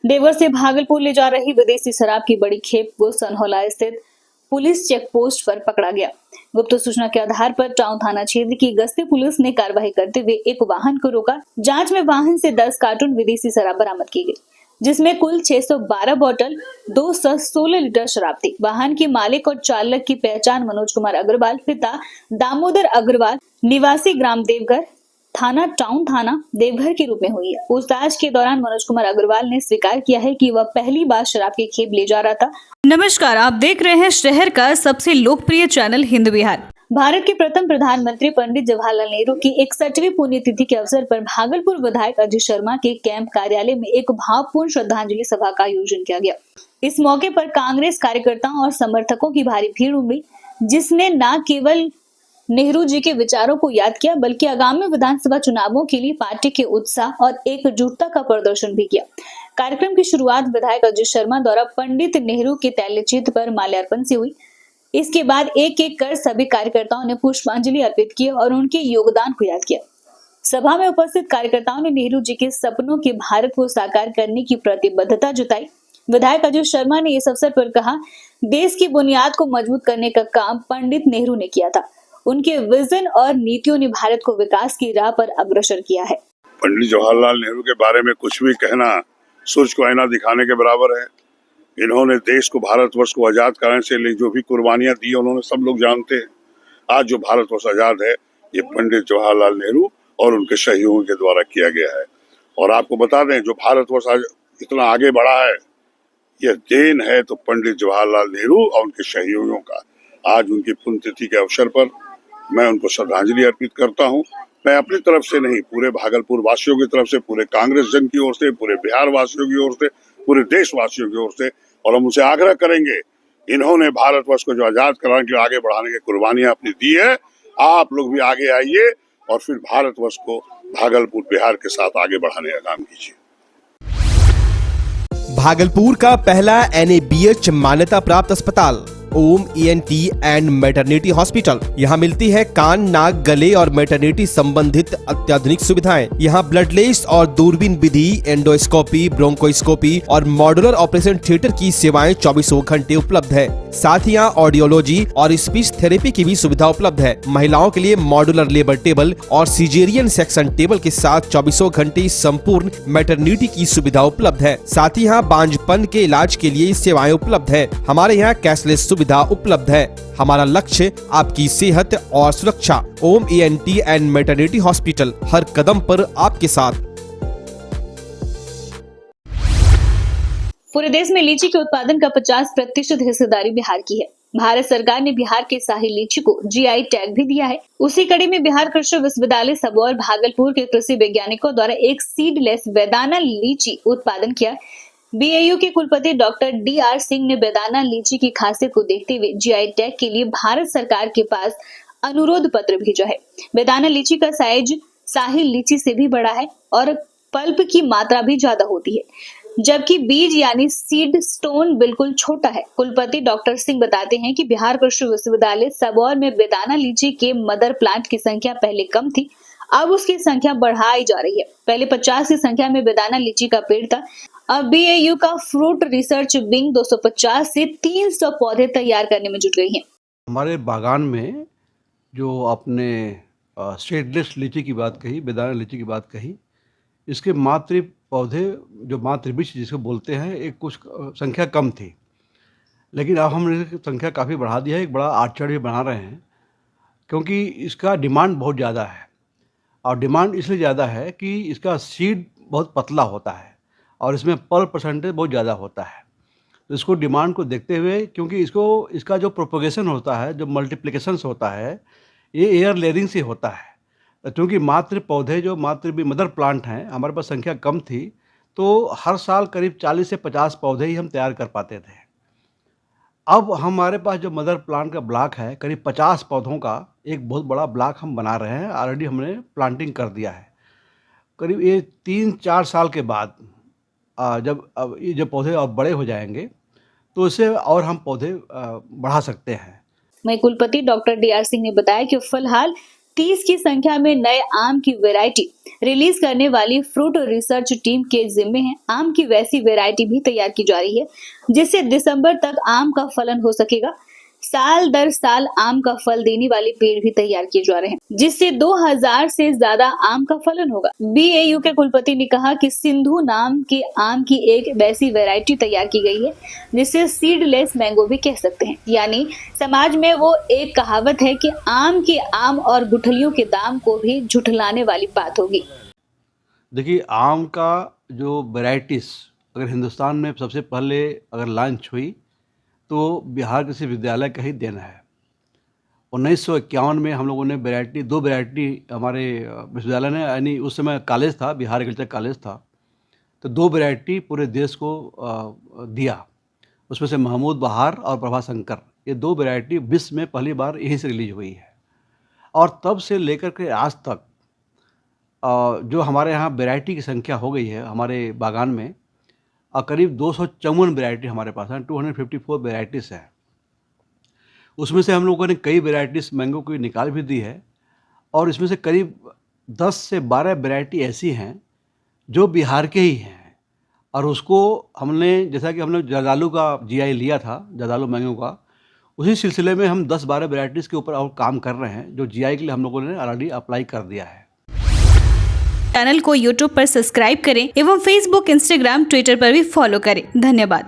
देवघर से भागलपुर ले जा रही विदेशी शराब की बड़ी खेप को सनहौला स्थित पुलिस चेक पोस्ट पर पकड़ा गया। गुप्त सूचना के आधार पर टाउन थाना क्षेत्र की गश्ती पुलिस ने कार्रवाई करते हुए एक वाहन को रोका। जांच में वाहन से 10 कार्टून विदेशी शराब बरामद की गई, जिसमें कुल 612 बोतल 216 लीटर शराब थी। वाहन के मालिक और चालक की पहचान मनोज कुमार अग्रवाल पिता दामोदर अग्रवाल निवासी ग्राम देवघर टाउन थाना देवघर के रूप में हुई है। पूछताछ के दौरान मनोज कुमार अग्रवाल ने स्वीकार किया है कि वह पहली बार शराब की खेप ले जा रहा था। नमस्कार, आप देख रहे हैं शहर का सबसे लोकप्रिय चैनल हिंद विहार। भारत के प्रथम प्रधानमंत्री पंडित जवाहरलाल नेहरू की 61वीं पुण्यतिथि के अवसर पर भागलपुर विधायक अजय शर्मा के कैंप कार्यालय में एक भावपूर्ण श्रद्धांजलि सभा का आयोजन किया गया। इस मौके पर कांग्रेस कार्यकर्ताओं और समर्थकों की भारी भीड़ उमड़ी, जिसने न केवल नेहरू जी के विचारों को याद किया बल्कि आगामी विधानसभा चुनावों के लिए पार्टी के उत्साह और एकजुटता का प्रदर्शन भी किया। कार्यक्रम की शुरुआत विधायक अजय शर्मा द्वारा पंडित नेहरू के तैलचित्र पर माल्यार्पण से हुई। इसके बाद एक एक कर सभी कार्यकर्ताओं ने पुष्पांजलि अर्पित की और उनके योगदान को याद किया। सभा में उपस्थित कार्यकर्ताओं ने नेहरू जी के सपनों के भारत को साकार करने की प्रतिबद्धता जताई। विधायक अजय शर्मा ने इस अवसर पर कहा, देश की बुनियाद को मजबूत करने का काम पंडित नेहरू ने किया था। उनके विजन और नीतियों ने भारत को विकास की राह पर अग्रसर किया है। पंडित जवाहरलाल नेहरू के बारे में कुछ भी कहना सूरज को आईना दिखाने के बराबर है। इन्होंने देश को, भारतवर्ष को आजाद कराने से लिए जो भी कुर्बानियां दी उन्होंने सब लोग जानते हैं। आज जो भारतवर्ष आजाद है ये पंडित जवाहरलाल नेहरू और उनके सहयोगियों के द्वारा किया गया है। और आपको बता दें, जो भारतवर्ष आज इतना आगे बढ़ा है यह देन है तो पंडित जवाहरलाल नेहरू और उनके सहयोगियों का। आज उनकी पुण्यतिथि के अवसर पर मैं उनको श्रद्धांजलि अर्पित करता हूं। मैं अपनी तरफ से नहीं, पूरे भागलपुर वासियों की तरफ से, पूरे कांग्रेस जन की ओर से, पूरे बिहार वासियों की ओर से, पूरे देशवासियों की ओर से, और हम उनसे आग्रह करेंगे, इन्होंने भारतवर्ष को जो आजाद कराने के लिए आगे बढ़ाने की कुर्बानियां अपनी दी है, आप लोग भी आगे आइए और फिर भारतवर्ष को भागलपुर बिहार के साथ आगे बढ़ाने का काम कीजिए। भागलपुर का पहला NABH मान्यता प्राप्त अस्पताल ओम ENT एंड मैटरनिटी हॉस्पिटल। यहाँ मिलती है कान, नाक, गले और मैटरनिटी संबंधित अत्याधुनिक सुविधाएं। यहाँ ब्लडलेस और दूरबीन विधि, एंडोस्कोपी, ब्रोंकोस्कोपी और मॉड्यूलर ऑपरेशन थिएटर की सेवाएं 24 घंटे उपलब्ध है। साथ ही यहाँ ऑडियोलॉजी और स्पीच थेरेपी की भी सुविधा उपलब्ध है। महिलाओं के लिए मॉड्यूलर लेबर टेबल और सीजेरियन सेक्शन टेबल के साथ 24 घंटे संपूर्ण मैटरनिटी की सुविधा उपलब्ध है। साथ ही यहाँ बांझपन के इलाज के लिए सेवाएं उपलब्ध है। हमारे यहाँ कैशलेस सुविधा उपलब्ध है। हमारा लक्ष्य आपकी सेहत और सुरक्षा। ओम ENT एंड मैटरनिटी हॉस्पिटल, हर कदम पर आपके साथ। पूरे देश में लीची के उत्पादन का 50% हिस्सेदारी बिहार की है। भारत सरकार ने बिहार के शाही लीची को GI टैग भी दिया है। उसी कड़ी में बिहार कृषि विश्वविद्यालय सबौर भागलपुर के कृषि वैज्ञानिकों द्वारा एक सीडलेस बेदाना लीची उत्पादन किया। BAU के कुलपति डॉक्टर DR सिंह ने बेदाना लीची की खासियत को देखते हुए GI टैग के लिए भारत सरकार के पास अनुरोध पत्र भेजा है। बेदाना लीची का साइज शाही लीची से भी बड़ा है और पल्प की मात्रा भी ज्यादा होती है, जबकि बीज यानी सीड स्टोन बिल्कुल छोटा है। कुलपति डॉक्टर सिंह बताते हैं कि बिहार कृषि विश्वविद्यालय सबौर में बेदाना लीची के मदर प्लांट की संख्या पहले कम थी, अब उसकी संख्या बढ़ाई जा रही है। पहले 50 की संख्या में बेदाना लीची का पेड़ था, अब BAU का फ्रूट रिसर्च विंग 250 से 300 पौधे तैयार करने में जुट गई है। हमारे बागान में जो आपने सीडलेस लीची की बात कही, बेदाना लीची की बात कही, इसके मातृ पौधे जो मातृ वृक्ष जिसको बोलते हैं, एक कुछ संख्या कम थी, लेकिन अब हमने संख्या काफ़ी बढ़ा दिया है। एक बड़ा आर्चर्ड भी बना रहे हैं क्योंकि इसका डिमांड बहुत ज़्यादा है। और डिमांड इसलिए ज़्यादा है कि इसका सीड बहुत पतला होता है और इसमें पल्प परसेंटेज बहुत ज़्यादा होता है। तो इसको डिमांड को देखते हुए, क्योंकि इसका जो प्रोपोगेशन होता है, जो मल्टीप्लिकेशंस होता है, ये एयर लेयरिंग से होता है। तो क्योंकि मातृ पौधे जो मदर प्लांट हैं, हमारे पास संख्या कम थी, तो हर साल करीब 40 से 50 पौधे ही हम तैयार कर पाते थे। अब हमारे पास जो मदर प्लांट का ब्लॉक है, करीब 50 पौधों का एक बहुत बड़ा ब्लॉक हम बना रहे हैं। ऑलरेडी हमने प्लांटिंग कर दिया है। करीब ये 3-4 साल के बाद जब ये जो पौधे और बड़े हो जाएंगे तो इससे और हम पौधे बढ़ा सकते हैं। वहीं कुलपति डॉक्टर DR सिंह ने बताया कि फिलहाल 30 की संख्या में नए आम की वैरायटी रिलीज करने वाली फ्रूट रिसर्च टीम के जिम्मे है। आम की वैसी वैरायटी भी तैयार की जा रही है जिससे दिसंबर तक आम का फलन हो सकेगा। साल दर साल आम का फल देने वाले पेड़ भी तैयार किए जा रहे हैं जिससे 2000 से ज्यादा आम का फलन होगा। BAU के कुलपति ने कहा कि सिंधु नाम के आम की एक वैसी वैरायटी तैयार की गई है जिसे सीडलेस मैंगो भी कह सकते हैं। यानी समाज में वो एक कहावत है कि आम के आम और गुठलियों के दाम को भी झुठलाने वाली बात होगी। देखिए, आम का जो वैराइटीज अगर हिंदुस्तान में सबसे पहले अगर लॉन्च हुई तो बिहार कृषि विश्वविद्यालय का ही देना है। 1951 में हम लोगों ने दो वैरायटी हमारे विश्वविद्यालय ने, यानी उस समय कॉलेज था, बिहार एग्रीकल्चर कॉलेज था, तो 2 वैरायटी पूरे देश को दिया। उसमें से महमूद बहार और प्रभा शंकर, ये 2 वैरायटी विश्व में पहली बार यहीं से रिलीज हुई है। और तब से लेकर के आज तक जो हमारे यहाँ वैरायटी की संख्या हो गई है हमारे बागान में, करीब 254 वैरायटी हमारे पास हैं, 254 वैरायटीज़ हैं। उसमें से हम लोगों ने कई वैरायटीज़ मैंगो की निकाल भी दी है और इसमें से करीब 10 से 12 वैरायटी ऐसी हैं जो बिहार के ही हैं। और उसको हमने, जैसा कि हमने जर्दालू का GI लिया था, जर्दालू मैंगो का, उसी सिलसिले में हम 10-12 वैरायटीज़ के ऊपर और काम कर रहे हैं जो GI के लिए हम लोगों ने ऑलरेडी अप्लाई कर दिया है। चैनल को YouTube पर सब्सक्राइब करें एवं Facebook, Instagram, Twitter पर भी फॉलो करें। धन्यवाद।